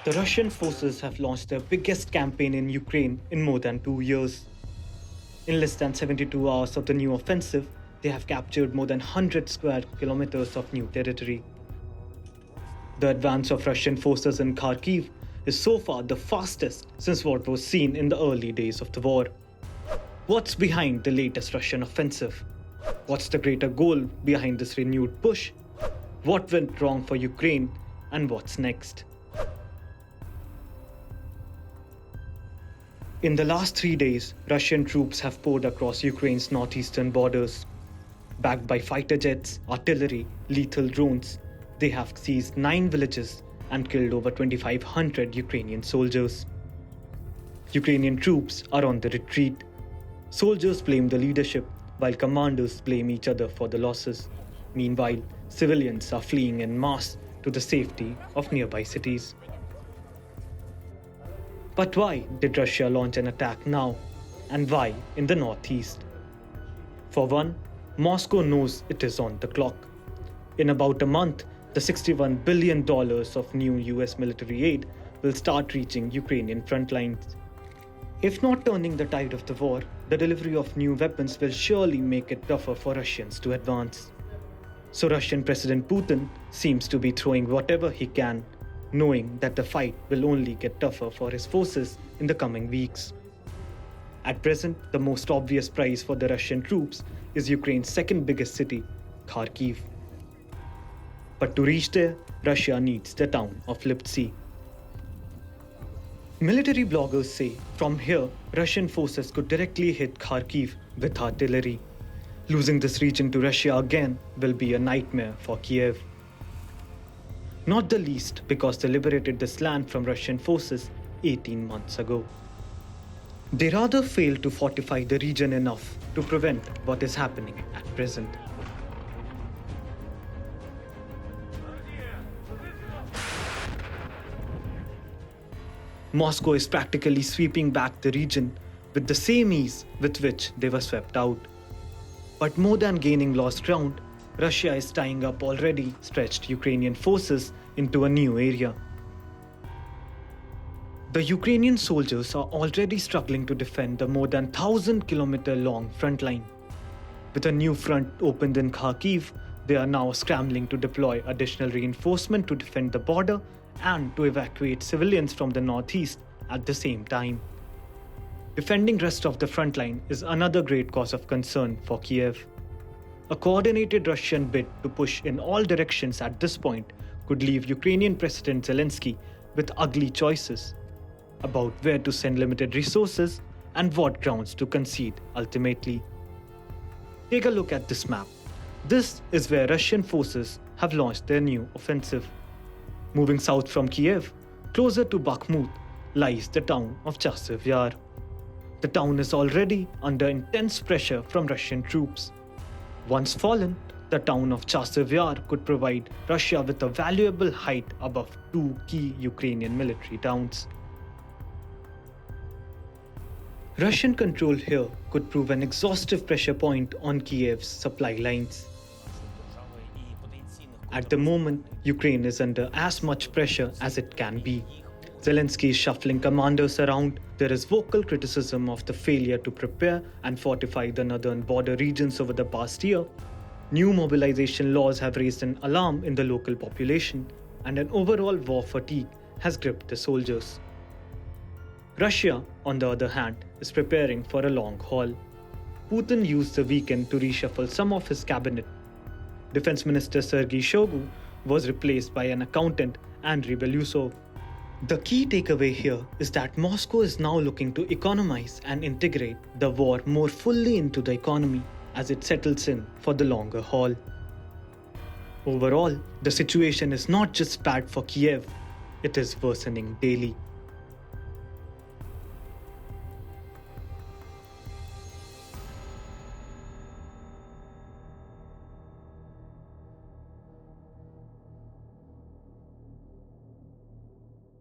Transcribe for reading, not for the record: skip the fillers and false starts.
The Russian forces have launched their biggest campaign in Ukraine in more than 2 years. In less than 72 hours of the new offensive, they have captured more than 100 square kilometers of new territory. The advance of Russian forces in Kharkiv is so far the fastest since what was seen in the early days of the war. What's behind the latest Russian offensive? What's the greater goal behind this renewed push? What went wrong for Ukraine and what's next? In the last 3 days, Russian troops have poured across Ukraine's northeastern borders. Backed by fighter jets, artillery, lethal drones, they have seized 9 villages and killed over 2,500 Ukrainian soldiers. Ukrainian troops are on the retreat. Soldiers blame the leadership, while commanders blame each other for the losses. Meanwhile, civilians are fleeing en masse to the safety of nearby cities. But why did Russia launch an attack now? And why in the northeast? For one, Moscow knows it is on the clock. In about a month, the $61 billion of new US military aid will start reaching Ukrainian front lines. If not turning the tide of the war, the delivery of new weapons will surely make it tougher for Russians to advance. So Russian President Putin seems to be throwing whatever he can, knowing that the fight will only get tougher for his forces in the coming weeks. At present, the most obvious prize for the Russian troops is Ukraine's second biggest city, Kharkiv. But to reach there, Russia needs the town of Liptsy. Military bloggers say from here, Russian forces could directly hit Kharkiv with artillery. Losing this region to Russia again will be a nightmare for Kiev. Not the least because they liberated this land from Russian forces 18 months ago. They rather failed to fortify the region enough to prevent what is happening at present. Moscow is practically sweeping back the region with the same ease with which they were swept out. But more than gaining lost ground, Russia is tying up already stretched Ukrainian forces into a new area. The Ukrainian soldiers are already struggling to defend the more than 1,000-kilometer long front line. With a new front opened in Kharkiv, they are now scrambling to deploy additional reinforcement to defend the border and to evacuate civilians from the northeast at the same time. Defending rest of the front line is another great cause of concern for Kiev. A coordinated Russian bid to push in all directions at this point could leave Ukrainian President Zelensky with ugly choices about where to send limited resources and what grounds to concede ultimately. Take a look at this map. This is where Russian forces have launched their new offensive. Moving south from Kiev, closer to Bakhmut, lies the town of Chasiv Yar. The town is already under intense pressure from Russian troops. Once fallen, the town of Chasiv Yar could provide Russia with a valuable height above 2 key Ukrainian military towns. Russian control here could prove an exhaustive pressure point on Kiev's supply lines. At the moment, Ukraine is under as much pressure as it can be. Zelensky is shuffling commanders around. There is vocal criticism of the failure to prepare and fortify the northern border regions over the past year. New mobilization laws have raised an alarm in the local population, and an overall war fatigue has gripped the soldiers. Russia, on the other hand, is preparing for a long haul. Putin used the weekend to reshuffle some of his cabinet. Defense Minister Sergei Shoigu was replaced by an accountant, Andriy Belousov. The key takeaway here is that Moscow is now looking to economize and integrate the war more fully into the economy as it settles in for the longer haul. Overall, the situation is not just bad for Kiev, it is worsening daily.